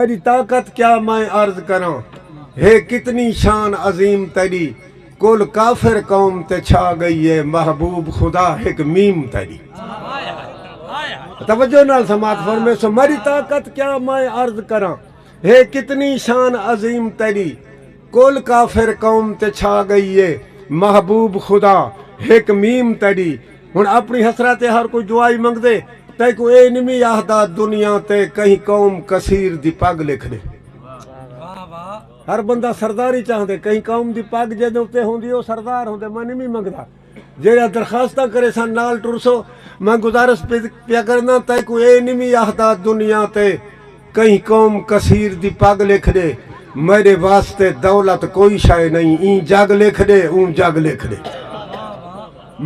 تیری طاقت کیا میں عرض کراں، ہے کتنی شان عظیم تیری، کل کافر قوم تے چھا گئی ہے محبوب خدا ایک میم تیری۔ توجہ نال سماعت فرمے سو میری طاقت کیا میں عرض کراں، ہے کتنی شان عظیم تیری، کل کافر قوم تے چھا گئی ہے محبوب خدا ایک میم تیری۔ ہن اپنی حسرت ہر کوئی دعائی منگ دے تے کو اے نمی آہدا دنیا تے کہیں قوم کثیر دی پگ لکھ دے۔ ہر بندہ سرداری چاہ دے، کہیں قوم دی پگ جے دوتے ہوں دی وہ سردار ہوں دے، میں نمی منگ دا جیڑا درخواستہ کرے سان نال ٹرسو۔ میں گزارش پیا کرنا تے کو اے نمی آہدا دنیا تے کہیں قوم کثیر دی پگ لکھ دے، میرے واسطے دولت کوئی شے نہیں، این جگ لکھ دے اون جگ لکھ دے،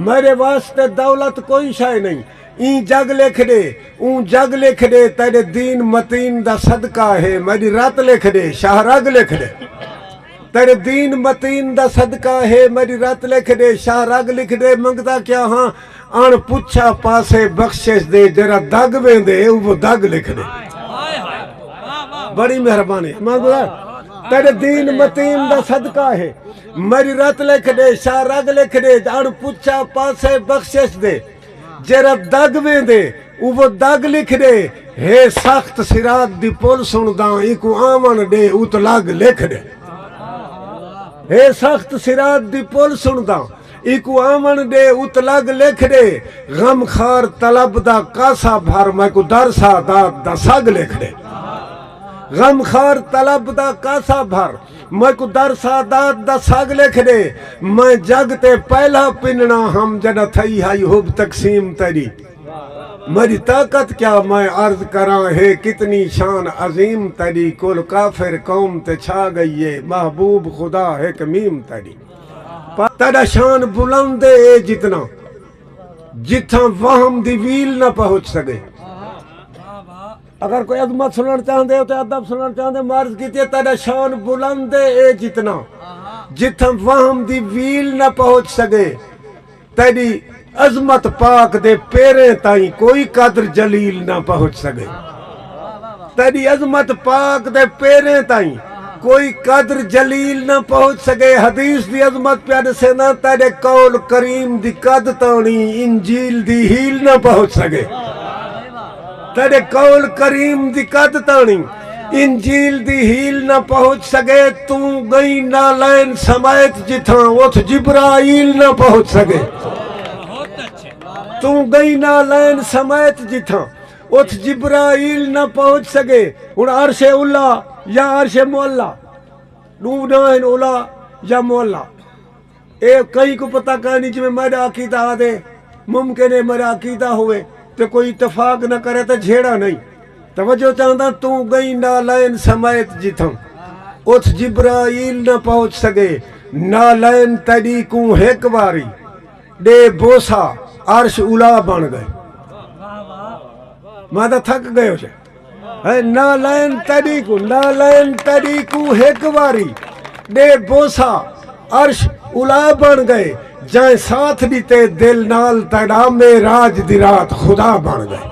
میرے واسطے دولت کوئی شے نہیں، این جگ لکھ دے اون جگ لکھ دے، تیرے دین متین دا صدقہ ہے میری رات لکھ دے شاہ رگ لکھ دے، تیرے دین متین دا صدقہ ہے میری رات لکھ دے شاہ رگ لکھ دے۔ منگتا کیا ہاں ان پچھا پاسے بخشش دے، جرا دگ میں دے وہ دگ لکھ دے، بڑی مہربانی ہے۔ تیرے دین متین دا صدقہ ہے میری رات لکھ دے شاہ رگ لکھ دے، ان پچھا پاسے بخشش دے جرا دگ میں دے وہ دگ لکھ دے، ہے سخت سرات دی پل سنداں ایکو آمن دے اوت لگ لکھ دے، ہے سخت سرات دی پل سنداں ایکو آمن دے اوت لگ لکھ دے، غم خار طلب دا کاسا بھر میں کو در سادات دا سگ لکھ دے، غم خار طلب دا کاسا بھر میں کو در سادات دا سگ لکھ دے، میں جگ تے پہلا پننا ہم جنہ تھئی ہائی ہوب تقسیم تیری، میری طاقت کیا میں عرض کراں، ہے کتنی شان عظیم تیری، کل کافر قوم تے چھا گئی ہے محبوب خدا ایک میم تیری۔ تیرا شان بلند ہے جتنا جتھاں وہم دی ویل نہ پہنچ سکے۔ اگر کوئی عظمت سننا چاہتے ہو تو ادب سننا چاہتے ہیں، معرض کیتی ہے تیرا شان بلند ہے جتنا جتھاں وہم دی ویل نہ پہنچ سکے، تیری عظمت پاک دے پیرے تائیں کوئی قدر جلیل نہ پہنچ سکے، تیری عظمت پاک دے پیرے تائیں کوئی قدر جلیل نہ پہنچ سکے۔ حدیث دی عظمت پیارے سے نہ تیرے قول کریم دی قد تانی انجیل دی ہیل نہ پہنچ سکے، تیرے قول کریم دی قد تانی انجیل دی ہیل نہ پہنچ سکے، تو گئی نالین سمیت جتھاں اتھ جبرائیل نہ پہنچ سکے، تو گئی نالین سمیت جتھاں اتھ جبرائیل نہ پہنچ سکے۔ ہن عرش اولا یا عرش مولا، نائن اولا یا مولا، اے کئی کو پتہ کہانی جی میں میرا عقیدہ آدھے ممکن ہے میرا عقیدہ ہوئے تو کوئی اتفاق نہ کرے تو جھیڑا نہیں۔ توجہ چاہتا تو گئی نالین سمیت جتھاں اتھ جبرائیل نہ پہنچ سکے، نالین تیری کو ایک باری دے بوسا عرش اولا بن گئے، میں تو تھک گئے ہو جائے، نالین تیری کو ایک باری دے بوسا عرش اولا بن گئے، جائیں ساتھ دیتے دل نال تیرا میں راج دی رات خدا بن گئے۔